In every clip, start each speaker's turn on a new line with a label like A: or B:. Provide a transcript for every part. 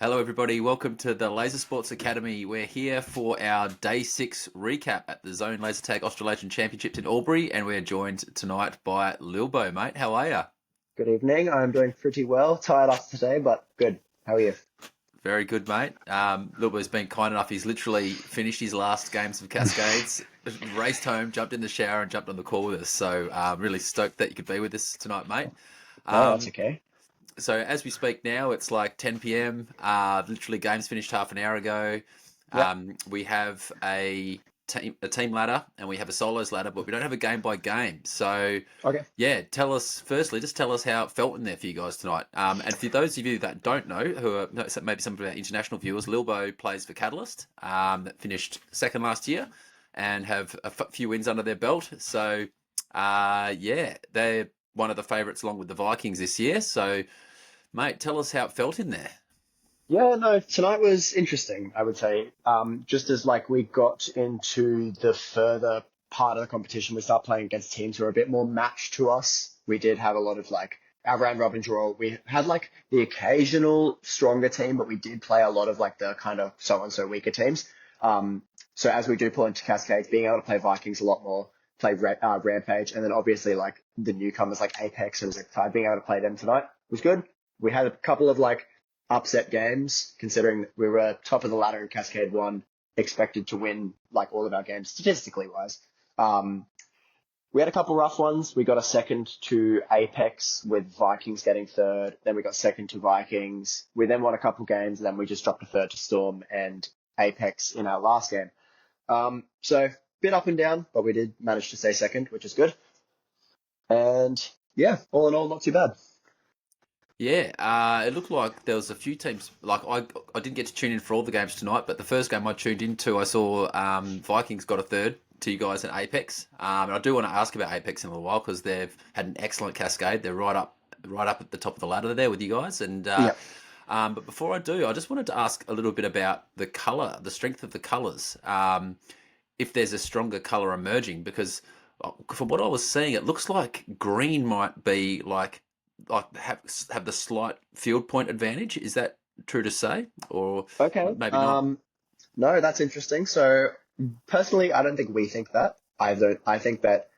A: Hello, everybody. Welcome to the Laser Sports Academy. We're here for our Day 6 recap at the Zone ZLTAC Australasian Championships in Albury, and we're joined tonight by Lilbo, mate. How are you?
B: Good evening. I'm doing pretty well. Tired after today, but good. How are you?
A: Very good, mate. Lilbo's been kind enough. He's literally finished his last games of Cascades, raced home, jumped in the shower, and jumped on the call with us. So, really stoked that you could be with us tonight, mate.
B: No, that's
A: Um,
B: okay.
A: so as we speak now, it's like 10 p.m. Literally, games finished half an hour ago.
B: Yep.
A: We have a team ladder and we have a solos ladder, but we don't have a game by game. So,
B: Okay.
A: yeah, just tell us how it felt in there for you guys tonight. And for those of you that don't know, who are maybe some of our international viewers, Lilbo plays for Catalyst, that finished second last year and have a few wins under their belt. So, yeah, they're one of the favourites along with the Vikings this year. So, mate, tell us how it felt in there.
B: Yeah, no, tonight was interesting, I would say. Just as like we got into the further part of the competition, we start playing against teams who are a bit more matched to us. We did have a lot of like our round robin draw. We had like the occasional stronger team, but we did play a lot of like the kind of so and so weaker teams. So as we do pull into Cascades, being able to play Vikings a lot more, play Rampage, and then obviously like the newcomers like Apex and Zectide, being able to play them tonight was good. We had a couple of like upset games, considering we were top of the ladder in Cascade 1, expected to win like all of our games statistically wise. Um, we had a couple rough ones. We got a second to Apex with Vikings getting third. Then we got second to Vikings. We then won a couple games, and then we just dropped a third to Storm and Apex in our last game. So bit up and down, but we did manage to stay second, which is good. And yeah, all in all, not too bad.
A: Yeah, it looked like there was a few teams. Like I didn't get to tune in for all the games tonight, but the first game I tuned into, I saw Vikings got a third to you guys in Apex. And I do want to ask about Apex in a little while because they've had an excellent cascade. They're right up at the top of the ladder there with you guys.
B: Yeah.
A: But before I do, I just wanted to ask a little bit about the color, the strength of the colors. If there's a stronger color emerging, because from what I was seeing, it looks like green might be like have the slight field point advantage. Is that true to say, or
B: Okay.
A: maybe not?
B: No, that's interesting. So personally, I don't think we think that. I don't. I think that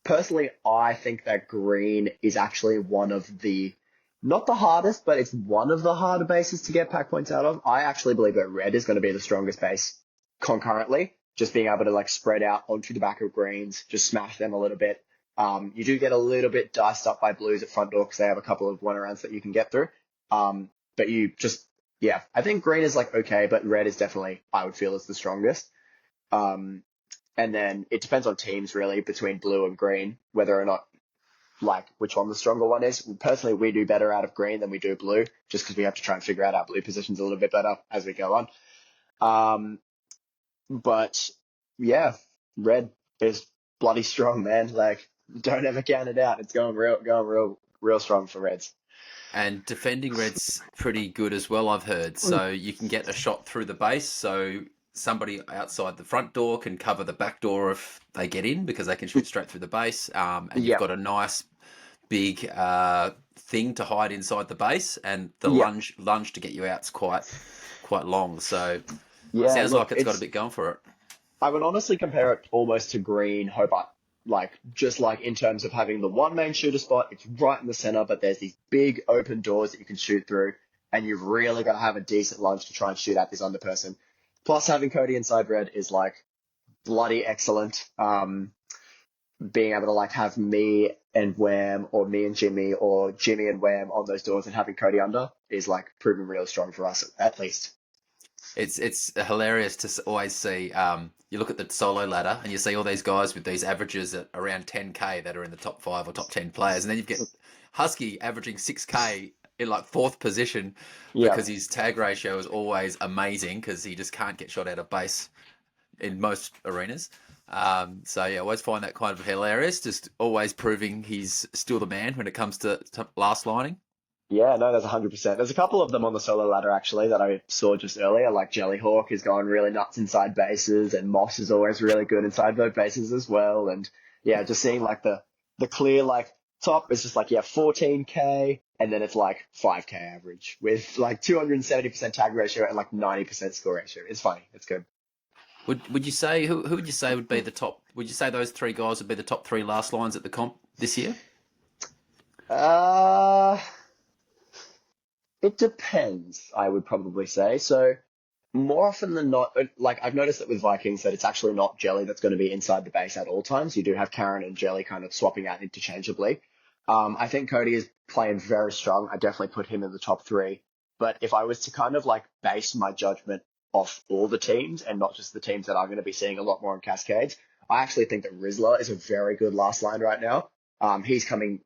B: personally, I think that green is actually one of the not the hardest, but it's one of the harder bases to get pack points out of. I actually believe that red is going to be the strongest base concurrently. Just being able to like spread out onto the back of greens, just smash them a little bit. You do get a little bit diced up by blues at front door because they have a couple of one arounds that you can get through. But you just, yeah, I think green is like okay, but red is definitely, I would feel, is the strongest. Um, and then it depends on teams really between blue and green, whether or not like which one the stronger one is. Personally, we do better out of green than we do blue, just because we have to try and figure out our blue positions a little bit better as we go on. Um, but yeah, red is bloody strong, man. Like, don't ever count it out. It's real strong for Reds.
A: And defending red's pretty good as well, I've heard. So you can get a shot through the base. So somebody outside the front door can cover the back door if they get in because they can shoot straight through the base. And you've
B: Yep,
A: got a nice big thing to hide inside the base, and the
B: yep,
A: lunge to get you out's quite long. So
B: yeah.
A: sounds
B: Look,
A: like it's got a
B: it's
A: bit going for it.
B: I would honestly compare it almost to Green Hobart. Like, just like in terms of having the one main shooter spot, it's right in the center, but there's these big open doors that you can shoot through, and you've really got to have a decent lunge to try and shoot at this under person. Plus, having Cody inside red is like bloody excellent. Being able to like have me and Wham or me and Jimmy or Jimmy and Wham on those doors and having Cody under is like proving really strong for us at least.
A: It's hilarious to always see. You look at the solo ladder and you see all these guys with these averages at around 10k that are in the top 5 or top 10 players, and then you get Husky averaging 6k in like fourth position
B: Yeah.
A: because his tag ratio is always amazing because he just can't get shot out of base in most arenas. So yeah, I always find that kind of hilarious. Just always proving he's still the man when it comes to last lining.
B: Yeah, no, there's 100%. There's a couple of them on the solo ladder actually that I saw just earlier, like Jellyhawk is going really nuts inside bases, and Moss is always really good inside both bases as well. And yeah, just seeing like the clear like top is just like yeah 14k, and then it's like 5K average with like 270% tag ratio and like 90% score ratio. It's funny. It's good.
A: Would you say who would you say would be the top? Would you say those three guys would be the top three last lines at the comp this year?
B: Uh, it depends, I would probably say. So more often than not, like I've noticed that with Vikings that it's actually not Jelly that's going to be inside the base at all times. You do have Karen and Jelly kind of swapping out interchangeably. I think Cody is playing very strong. I definitely put him in the top three. But if I was to kind of like base my judgment off all the teams and not just the teams that I'm going to be seeing a lot more in Cascades, I actually think that Rizzler is a very good last line right now. He's coming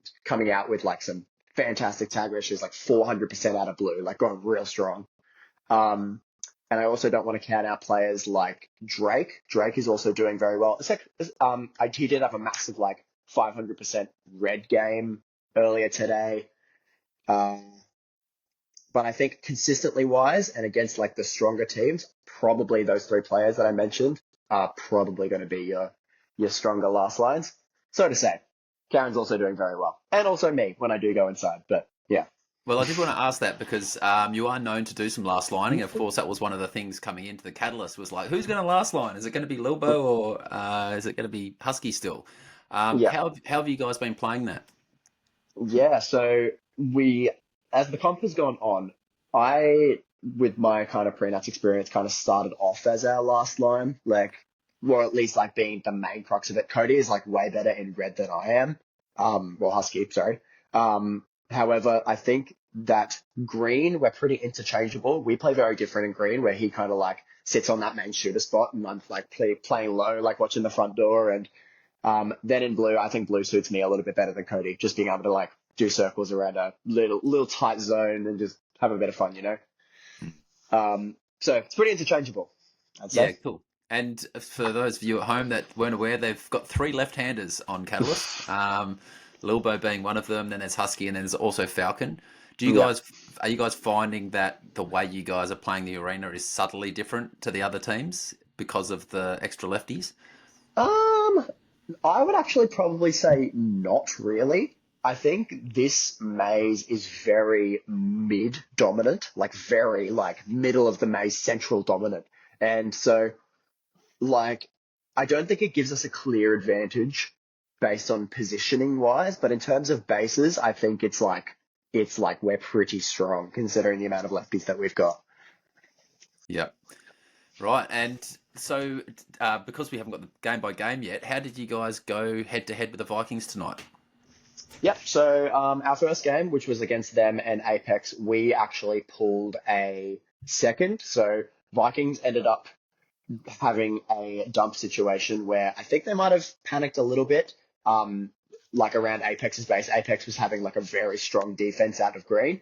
B: out with like some fantastic tag ratios, like 400% out of blue, like going real strong. Um, and I also don't want to count out players like Drake. Drake is also doing very well. He did have a massive like 500% red game earlier today. Uh, but I think consistently wise and against like the stronger teams, probably those three players that I mentioned are probably going to be your stronger last lines. So to say, Karen's also doing very well. And also me when I do go inside. But yeah.
A: Well, I did want to ask that because you are known to do some last lining. Of course, that was one of the things coming into the Catalyst was like, who's going to last line? Is it going to be Lilbo or is it going to be Husky still?
B: Yeah.
A: How have you guys been playing that?
B: Yeah, so as the comp has gone on, with my kind of pre-nuts experience, kind of started off as our last line, like, or at least like being the main crux of it. Cody is like way better in red than I am. Well, Husky, sorry. However, I think that green, we're pretty interchangeable. We play very different in green, where he kind of like sits on that main shooter spot, and I'm like playing low, like watching the front door, and then in blue, I think blue suits me a little bit better than Cody, just being able to like do circles around a little tight zone and just have a bit of fun, you know? So it's pretty interchangeable, I'd
A: Yeah,
B: say.
A: cool. And for those of you at home that weren't aware, they've got three left-handers on Catalyst. Lilbo being one of them. Then there's Husky, and then there's also Falcon.
B: Yeah.
A: Are you guys finding that the way you guys are playing the arena is subtly different to the other teams because of the extra lefties?
B: Um, I would actually probably say not really. I think this maze is very mid dominant, like very like middle of the maze, central dominant. And so like, I don't think it gives us a clear advantage based on positioning wise, but in terms of bases, I think it's like we're pretty strong considering the amount of lefties that we've got.
A: Yep. Right. And so, because we haven't got the game by game yet, how did you guys go head to head with the Vikings tonight?
B: Yep. So our first game, which was against them and Apex, we actually pulled a second. So Vikings ended up having a dump situation where I think they might have panicked a little bit, like around Apex's base. Apex was having like a very strong defense out of green.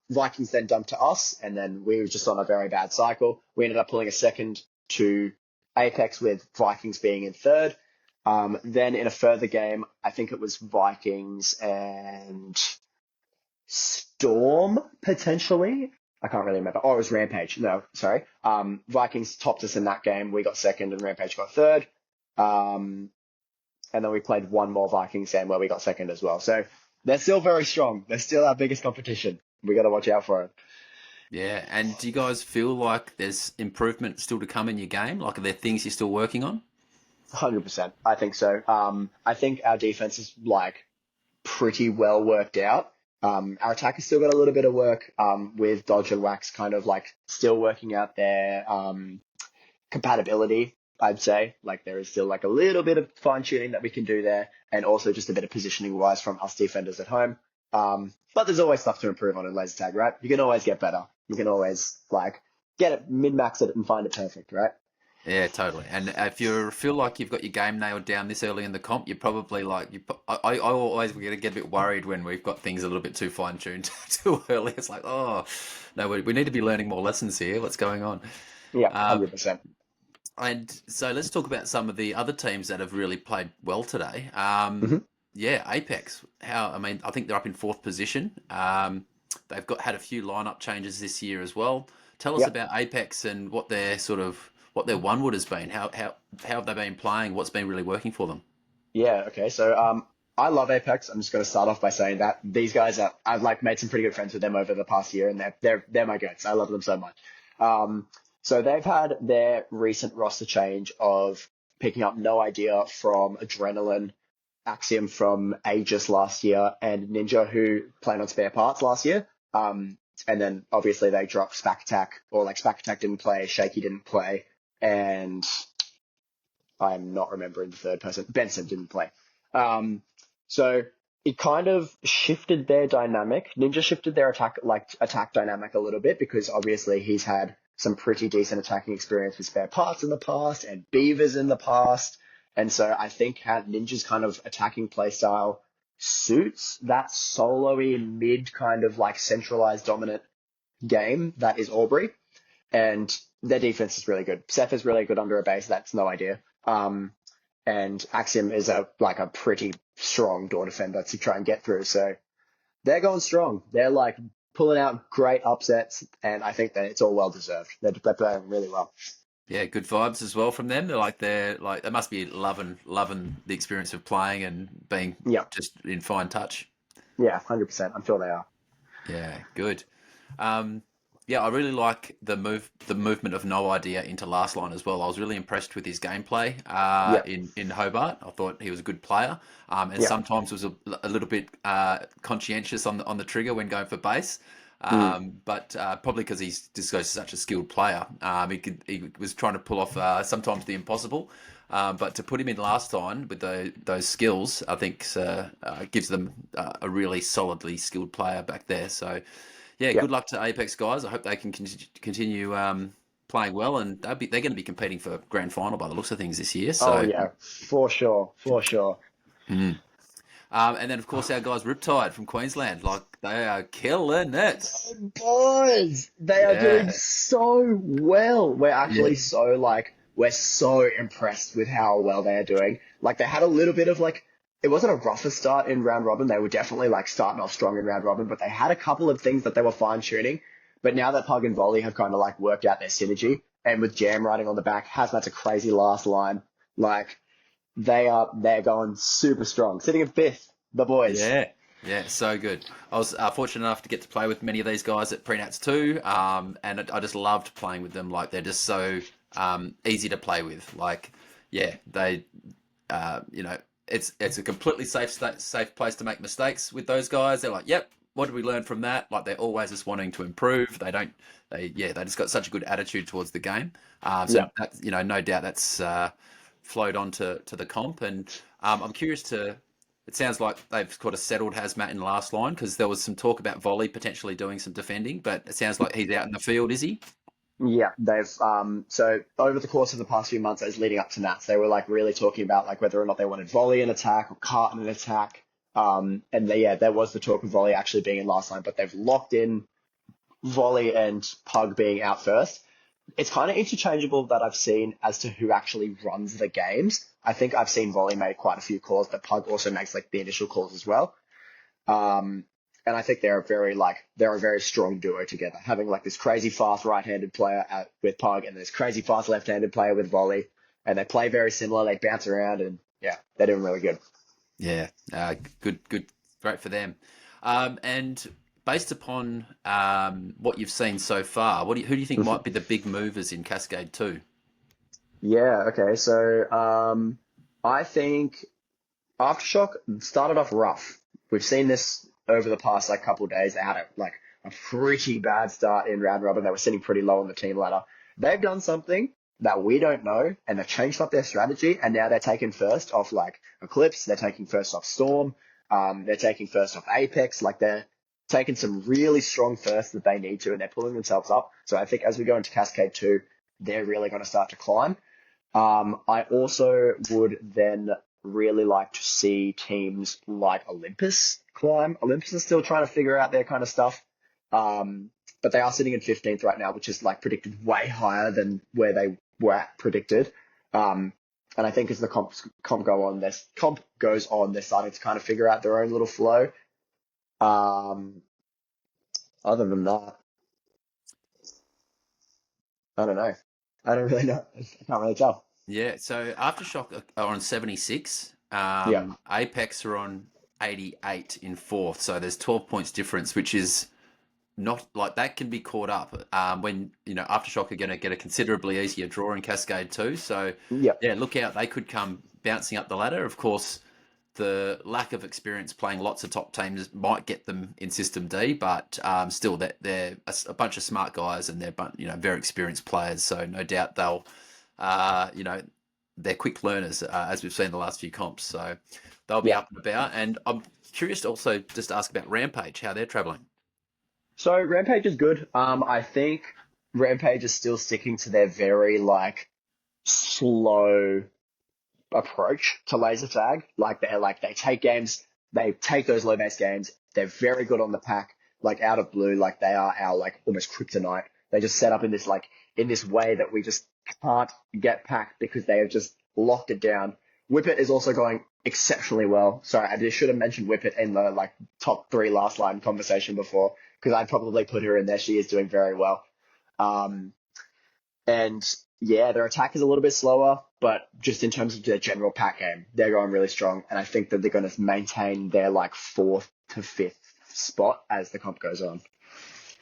B: Vikings then dumped to us, and then we were just on a very bad cycle. We ended up pulling a second to Apex with Vikings being in third. Then in a further game, I think it was Vikings and Storm potentially. I can't really remember. Oh, it was Rampage. No, sorry. Vikings topped us in that game. We got second and Rampage got third. And then we played one more Vikings game where we got second as well. So they're still very strong. They're still our biggest competition. We got to watch out for it.
A: Yeah. And do you guys feel like there's improvement still to come in your game? Like, are there things you're still working on?
B: 100%. I think so. I think our defense is like pretty well worked out. Our attack has still got a little bit of work, with Dodge and Wax kind of like still working out their, compatibility, I'd say. Like there is still like a little bit of fine tuning that we can do there and also just a bit of positioning wise from us defenders at home. But there's always stuff to improve on in laser tag, right? You can always get better. You can always like get it, min-max it and find it perfect, right?
A: Yeah, totally. And if you feel like you've got your game nailed down this early in the comp, you're probably like I always get a bit worried when we've got things a little bit too fine tuned too early. It's like, oh no, we need to be learning more lessons here. What's going on?
B: Yeah,
A: Um,
B: 100%.
A: and so let's talk about some of the other teams that have really played well today.
B: hmm
A: Yeah, Apex. I mean, I think they're up in fourth position. They've had a few lineup changes this year as well. Tell us
B: Yeah.
A: about Apex and what their one wood has been. How have they been playing? What's been really working for them?
B: Yeah. Okay. So, I love Apex. I'm just going to start off by saying that these guys are, I've like made some pretty good friends with them over the past year, and they're my goats. I love them so much. Um, so they've had their recent roster change of picking up No Idea from Adrenaline, Axiom from Aegis last year, and Ninja who played on spare parts last year. And then obviously they dropped Spack Attack, or like Spack Attack didn't play, Shaky didn't play, and I'm not remembering the third person. Benson didn't play. Um, so it kind of shifted their dynamic. Ninja shifted their attack dynamic a little bit because obviously he's had some pretty decent attacking experience with spare parts in the past and beavers in the past. And so I think how Ninja's kind of attacking playstyle suits that solo-y mid kind of like centralized dominant game that is Albury. And their defense is really good. Seth is really good under a base. That's No Idea. And Axiom is a pretty strong door defender to try and get through. So they're going strong. They're like pulling out great upsets, and I think that it's all well deserved. They're playing really well.
A: Yeah, good vibes as well from them. They're like they must be loving the experience of playing and being
B: Yeah,
A: just in fine touch.
B: yeah, 100%. I'm sure they are.
A: Yeah, good. Um, yeah, I really like the movement of No Idea into last line as well. I was really impressed with his gameplay
B: Yeah,
A: in Hobart. I thought he was a good player, and
B: yeah,
A: sometimes was a little bit conscientious on the trigger when going for base.
B: mm,
A: But probably because he's just such a skilled player, he was trying to pull off sometimes the impossible. But to put him in last time with those skills, I think gives them a really solidly skilled player back there. So, yeah,
B: yeah.
A: good luck to Apex guys. I hope they can continue playing well, and they're going to be competing for grand final by the looks of things this year.
B: Oh
A: So,
B: yeah, for sure, for sure.
A: mm. And then of course our guys Riptide from Queensland, like they are killing it.
B: Boys, they are doing
A: Yeah,
B: so well. We're
A: yeah,
B: actually we're so impressed with how well they are doing. Like they had a little bit of it wasn't a rougher start in round robin. They were definitely like starting off strong in round robin, but they had a couple of things that they were fine tuning. But now that Pug and Volley have kind of like worked out their synergy, and with Jam riding on the back, Hazmat's a crazy last line. Like they're going super strong, sitting in fifth. The boys.
A: yeah, yeah. So good. I was fortunate enough to get to play with many of these guys at Prenats too, and I just loved playing with them. Like they're just so easy to play with. Like, yeah, they you know, it's a completely safe place to make mistakes with those guys. They're like, yep, what did we learn from that? Like they're always just wanting to improve. They just got such a good attitude towards the game. So
B: Yeah.
A: that no doubt that's flowed on to the comp. And I'm curious to. It sounds like they've kind of settled Hazmat in last line because there was some talk about Volley potentially doing some defending, but it sounds like he's out in the field, is he?
B: Yeah, they've so over the course of the past few months as leading up to Nats, they were like really talking about like whether or not they wanted Volley in attack or Cart in an attack. And there was the talk of Volley actually being in last line, but they've locked in Volley and Pug being out first. It's kind of interchangeable that I've seen as to who actually runs the games. I think I've seen Volley make quite a few calls, but Pug also makes like the initial calls as well. Um, and I think they're a very strong duo together, having like this crazy fast right-handed player with Pug and this crazy fast left-handed player with Volley, and they play very similar. They bounce around, and yeah, they're doing really good.
A: Yeah, good, great for them. And based upon what you've seen so far, who do you think might be the big movers in Cascade 2?
B: Yeah. Okay. So I think Aftershock started off rough. We've seen this over the past like couple of days. They had a pretty bad start in round robin. They were sitting pretty low on the team ladder. They've done something that we don't know, and they've changed up their strategy. And now they're taking first off like Eclipse. They're taking first off Storm. They're taking first off Apex. Like they're taking some really strong firsts that they need to, and they're pulling themselves up. So I think as we go into Cascade 2, they're really going to start to climb. I also would then really like to see teams like Olympus climb. Olympus is still trying to figure out their kind of stuff. But they are sitting in 15th right now, which is like predicted way higher than where they were predicted. And I think as the comp goes on, they're starting to kind of figure out their own little flow. Um, Other than that, I don't know. I don't really know. I can't really tell.
A: Yeah, so Aftershock are on 76.
B: Yeah.
A: Apex are on 88 in fourth, so there's 12 points difference, which is not like that can be caught up when Aftershock are going to get a considerably easier draw in Cascade too. So
B: Yep.
A: yeah, look out, they could come bouncing up the ladder. Of course, the lack of experience playing lots of top teams might get them in System D, but still, they're a bunch of smart guys and they're very experienced players. So no doubt they'll, they're quick learners as we've seen the last few comps. So they'll be
B: Yeah.
A: up and about. And I'm curious to also just ask about Rampage, how they're travelling.
B: So Rampage is good. I think Rampage is still sticking to their very like slow approach to laser tag. They take games, they take those low base games. They're very good on the pack, like out of blue, like they are our like almost kryptonite. They just set up in this way that we just can't get packed because they have just locked it down. Whippet is also going exceptionally well. Sorry, I just should have mentioned Whippet in the like top 3 last line conversation before because I'd probably put her in there. She is doing very well. Um, and yeah, their attack is a little bit slower, but just in terms of their general pack game, they're going really strong. And I think that they're going to maintain their like 4th to 5th spot as the comp goes on.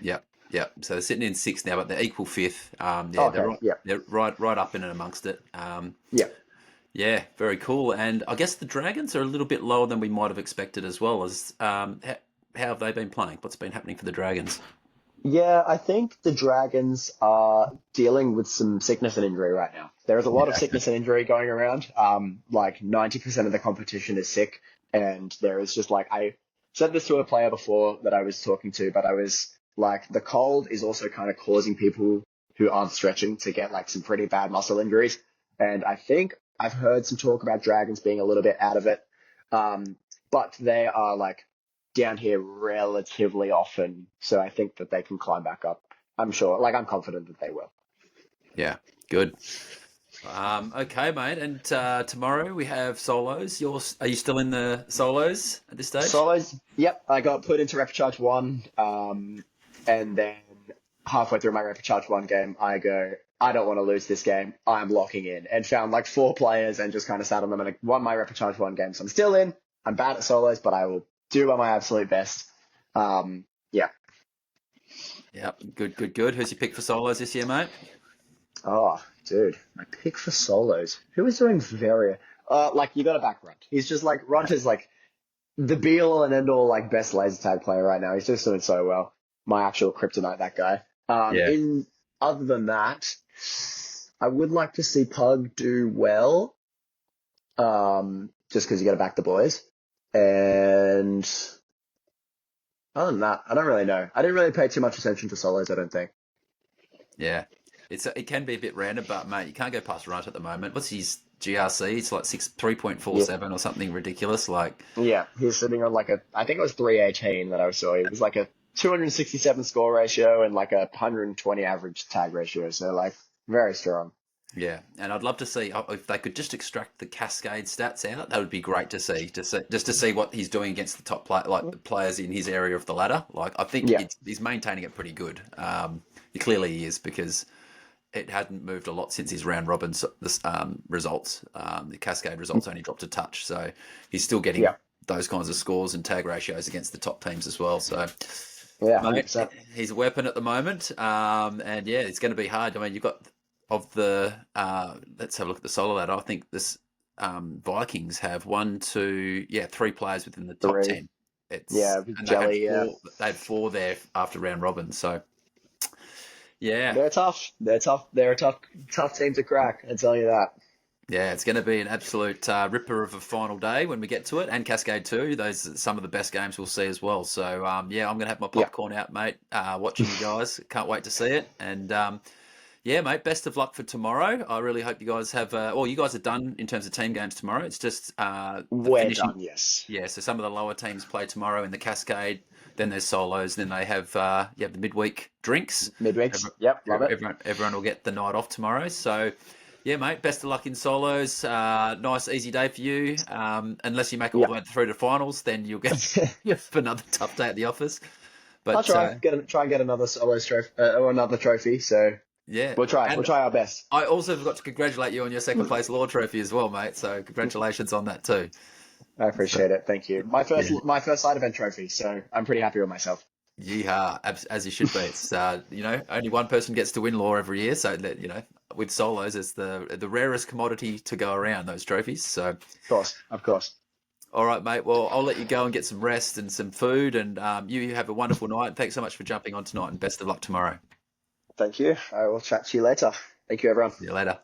A: Yep, yep. So they're sitting in 6th now, but they're equal 5th.
B: Okay, yeah.
A: They're right up in and amongst it.
B: Yeah.
A: Yeah, very cool. And I guess the Dragons are a little bit lower than we might have expected as well. How have they been playing? What's been happening for the Dragons?
B: Yeah, I think the Dragons are dealing with some sickness and injury right now. There is a lot of sickness and injury going around. Like 90% of the competition is sick, and there is just like I said this to a player before that I was talking to, but I was like the cold is also kind of causing people who aren't stretching to get like some pretty bad muscle injuries. And I think I've heard some talk about Dragons being a little bit out of it, but they are like down here relatively often, so I think that they can climb back up. I'm sure, like I'm confident that they will.
A: Yeah, good. Okay, mate. And tomorrow we have solos. Are you still in the solos at this stage?
B: Solos, yep, I got put into Repcharge 1, and then halfway through my Repcharge 1 game, I go, I don't want to lose this game. I'm locking in, and found like 4 players and just kind of sat on them and I won my Repcharge 1 game. So I'm still in. I'm bad at solos, but I will do my absolute best. Yeah.
A: Yep, good. Who's your pick for solos this year, mate?
B: Oh, dude, my pick for solos. Who is doing very, like you got to back Runt. He's just like, Runt is like the be all and end all, like best laser tag player right now. He's just doing so well. My actual kryptonite, that guy.
A: Yeah.
B: Other than that, I would like to see Pug do well. Just because you got to back the boys. And other than that, I don't really know. I didn't really pay too much attention to solos, I don't think.
A: Yeah. It can be a bit random, but mate, you can't go past Runt at the moment. What's his GRC? It's like 3.47 or something ridiculous. Like,
B: Yeah, he's sitting on like I think it was 318 that I saw. It was like a 267 score ratio and like a 120 average tag ratio. So like very strong.
A: yeah. And I'd love to see if they could just extract the Cascade stats out. That would be great to see. Just to see what he's doing against the top the players in his area of the ladder. Like, I think
B: Yeah,
A: he's maintaining it pretty good. Clearly he is because it hadn't moved a lot since his round robin results. The Cascade results only dropped a touch, so he's still getting
B: yeah,
A: those kinds of scores and tag ratios against the top teams as well. So,
B: yeah,
A: mate,
B: 100%.
A: he's a weapon at the moment, and yeah, it's going to be hard. I mean, you've got of the let's have a look at the solo ladder. I think this Vikings have 3 players within the top
B: 3.
A: 10.
B: Yeah, with
A: And
B: Jelly. Yeah,
A: they had 4 there after round robin. So yeah.
B: they're tough. They're tough. They're a tough team to crack. I tell you that.
A: Yeah, it's going to be an absolute ripper of a final day when we get to it, and Cascade 2. Those are some of the best games we'll see as well. So, yeah, I'm going to have my
B: Yeah,
A: popcorn out, mate, watching you guys. Can't wait to see it. And, yeah, mate, best of luck for tomorrow. I really hope you guys have... you guys are done in terms of team games tomorrow. It's just the
B: we're
A: finishing...
B: done. Yes.
A: Yeah, so some of the lower teams play tomorrow in the Cascade. Then there's solos. Then they have the midweek drinks.
B: Midweeks. Yep, love it.
A: Everyone will get the night off tomorrow. So... yeah, mate, best of luck in solos. Nice, easy day for you. Unless you make it all
B: Yeah.
A: the way through to finals, then you'll get another tough day at the office. But
B: I'll try and get another solos trophy or another trophy. So
A: Yeah,
B: We'll try. We'll
A: and
B: try our best.
A: I also forgot to congratulate you on your second place law trophy as well, mate. So congratulations on that too.
B: I
A: So
B: appreciate it. Thank you. My first
A: yeah,
B: my first side event trophy, so I'm pretty happy with myself.
A: yeehaw, as you should be. It's only one person gets to win law every year, so that with solos, it's the rarest commodity to go around, those trophies. So
B: Of course, of course.
A: all right, mate. Well, I'll let you go and get some rest and some food, and you have a wonderful night. Thanks so much for jumping on tonight, and best of luck tomorrow.
B: Thank you. I will chat to you later. Thank you, everyone.
A: See you later.